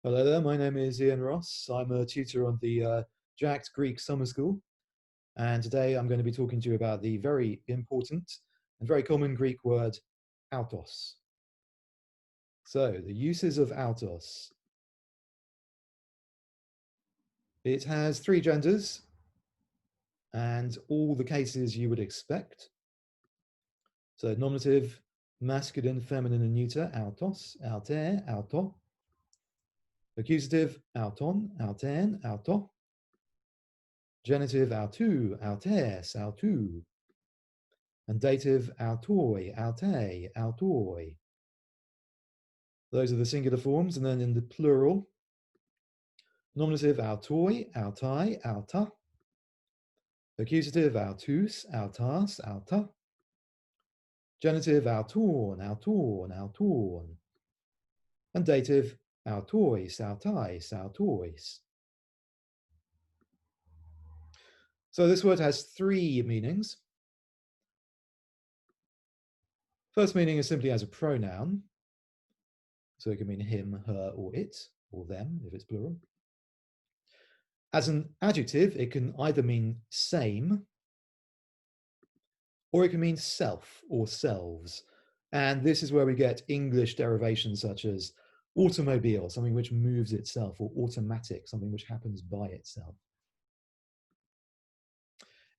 Hello there, my name is Ian Ross. I'm a tutor on the Jacked Greek Summer School, and today I'm going to be talking to you about the very important and very common Greek word aŭtos. So, the uses of aŭtos. It has three genders and all the cases you would expect. So, nominative, masculine, feminine, and neuter, aŭtos, aŭte, aŭto. Accusative, aŭton, aŭten, aŭto. Genitive, aŭtou, aŭtes, aŭtou. And dative, aŭtoi, aŭte, aŭtoi. Those are the singular forms. And then in the plural, nominative, aŭtoi, aŭtai, aŭta. Accusative, aŭtous, aŭtas, aŭta. Genitive, aŭton, aŭton, aŭton. And dative, aŭtois, aŭtais, aŭtois. So this word has three meanings. First meaning is simply as a pronoun. So it can mean him, her, or it, or them, if it's plural. As an adjective, it can either mean same, or it can mean self or selves. And this is where we get English derivations such as automobile, something which moves itself, or automatic, something which happens by itself.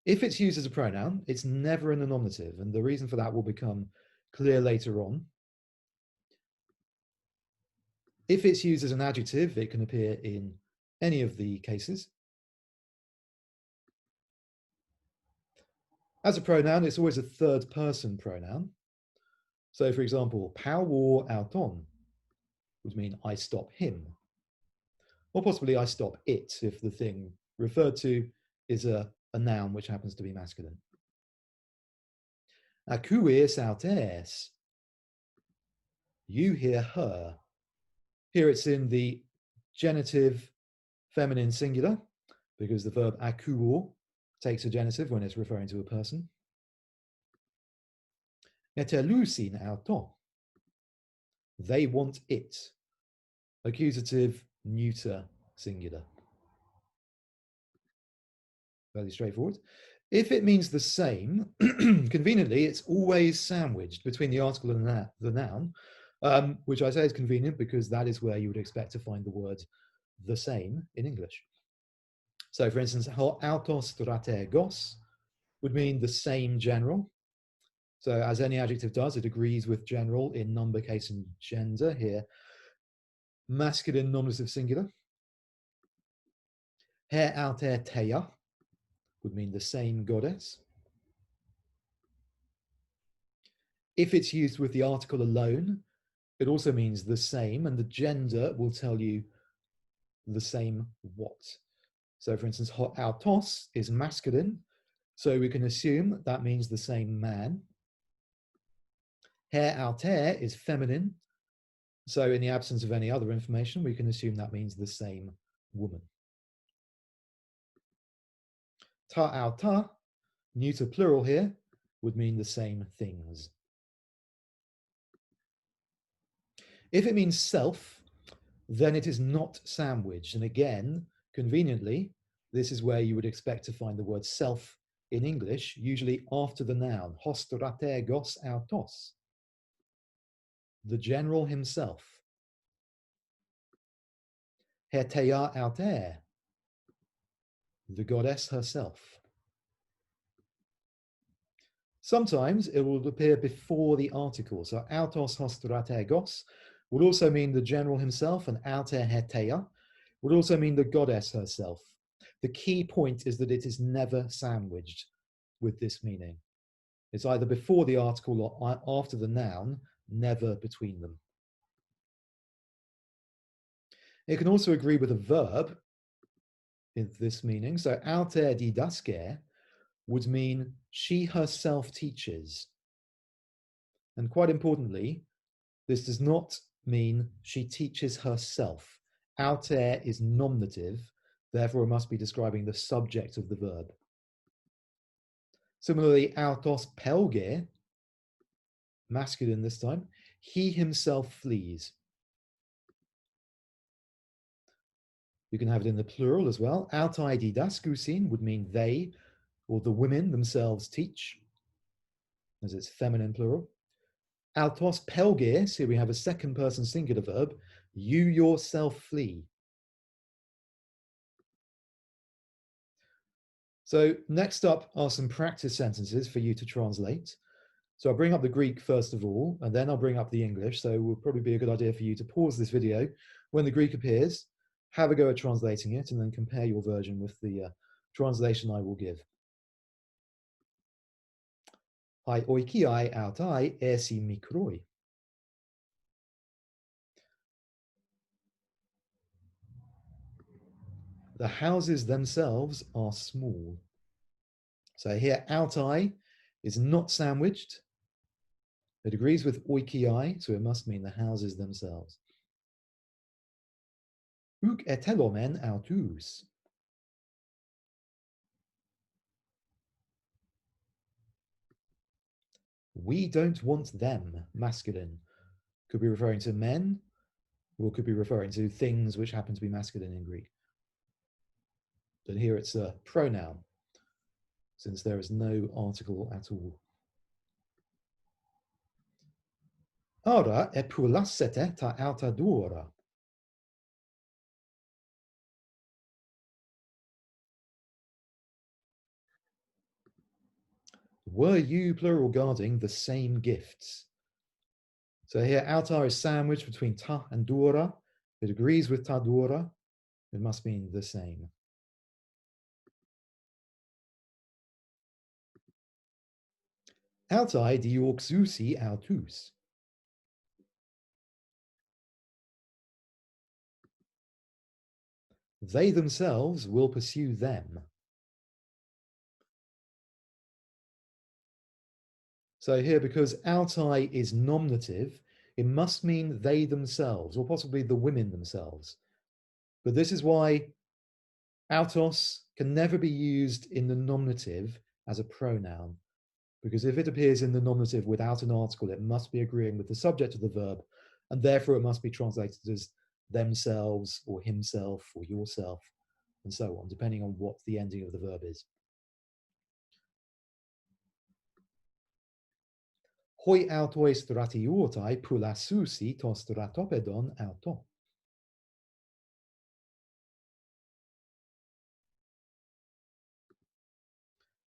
If it's used as a pronoun, it's never in the nominative, and the reason for that will become clear later on. If it's used as an adjective, it can appear in any of the cases. As a pronoun, it's always a third person pronoun. So for example, paŭ aŭton would mean I stop him. Or possibly I stop it if the thing referred to is a noun which happens to be masculine. Akouis aŭtes. You hear her. Here it's in the genitive feminine singular because the verb akouo takes a genitive when it's referring to a person. Etelousin aŭto. They want it. Accusative, neuter, singular. Fairly straightforward. If it means the same, conveniently, it's always sandwiched between the article and the noun, which I say is convenient because that is where you would expect to find the word the same in English. So, for instance, aŭtos strategos would mean the same general. So, as any adjective does, it agrees with general in number, case, and gender here. Masculine nominative singular. He aŭte theia would mean the same goddess. If it's used with the article alone, it also means the same, and the gender will tell you the same what. So for instance, aŭtos is masculine, so we can assume that means the same man. He aŭte is feminine, so in the absence of any other information, we can assume that means the same woman. Ta aŭta, neuter plural here, would mean the same things. If it means self, then it is not sandwiched. And again, conveniently, this is where you would expect to find the word self in English, usually after the noun, hos strategos aŭtos, the general himself. He theia aŭte, the goddess herself. Sometimes it will appear before the article. So aŭtos hos strategos would also mean the general himself, and aŭte he theia would also mean the goddess herself. The key point is that it is never sandwiched with this meaning. It's either before the article or after the noun, never between them. It can also agree with a verb in this meaning. So aŭte didaske would mean she herself teaches. And quite importantly, this does not mean she teaches herself. Aŭte is nominative, therefore it must be describing the subject of the verb. Similarly, aŭtos pelge, masculine this time, he himself flees. You can have it in the plural as well. Autai didaskusin would mean they, or the women themselves teach, as it's feminine plural. Aŭtos pelgis, here we have a second person singular verb. You yourself flee. So next up are some practice sentences for you to translate. So I'll bring up the Greek first of all, and then I'll bring up the English. So it will probably be a good idea for you to pause this video when the Greek appears, have a go at translating it, and then compare your version with the translation I will give. Hai oikiai autai esi mikroi. The houses themselves are small. So here, autai is not sandwiched. It agrees with oikiai, so it must mean the houses themselves. Uk etelomen autus. We don't want them, masculine. Could be referring to men, or could be referring to things which happen to be masculine in Greek. But here it's a pronoun, since there is no article at all. Ara epulassete ta autadora. Were you, plural, guarding the same gifts? So here, autar is sandwiched between ta and dora. It agrees with ta dora. It must mean the same. Autai dioxusi autus. They themselves will pursue them. So here, because autai is nominative, it must mean they themselves, or possibly the women themselves. But this is why autos can never be used in the nominative as a pronoun, because if it appears in the nominative without an article, it must be agreeing with the subject of the verb, and therefore it must be translated as themselves, or himself, or yourself, and so on, depending on what the ending of the verb is. Hoi autoi stratiuotai pulasusi to stratopedon auto.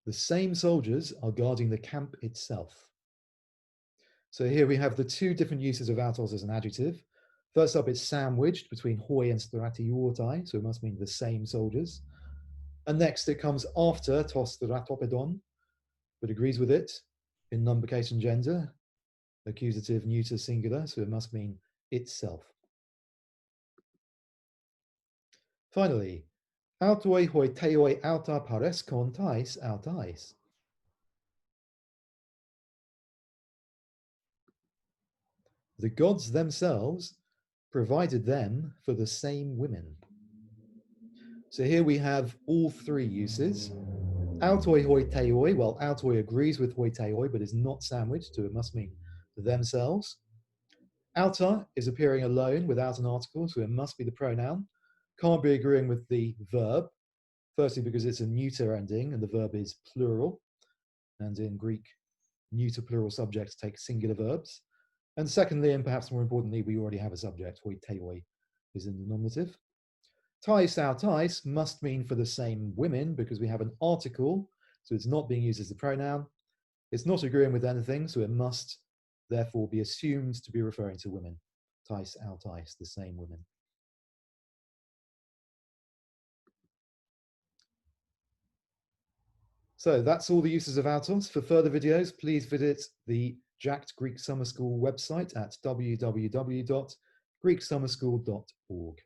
The same soldiers are guarding the camp itself. So here we have the two different uses of autos as an adjective. First up, it's sandwiched between hoi and stratiuotai, so it must mean the same soldiers. And next, it comes after to stratopedon, but agrees with it in number, case, and gender, accusative, neuter, singular, so it must mean itself. Finally, autoi hoi teoi auta pareskon tais autais. The gods themselves provided them for the same women. So here we have all three uses. Autoi hoi teoi, well, autoi agrees with hoi teoi, but is not sandwiched, so it must mean themselves. Auta is appearing alone without an article, so it must be the pronoun. Can't be agreeing with the verb, firstly because it's a neuter ending and the verb is plural, and in Greek, neuter plural subjects take singular verbs. And secondly, and perhaps more importantly, we already have a subject, hoi teoi is in the nominative. Tais autais must mean for the same women because we have an article, so it's not being used as a pronoun. It's not agreeing with anything, so it must therefore be assumed to be referring to women. Tais autais, the same women. So that's all the uses of autos. For further videos, please visit the Jacked Greek Summer School website at www.greeksummerschool.org.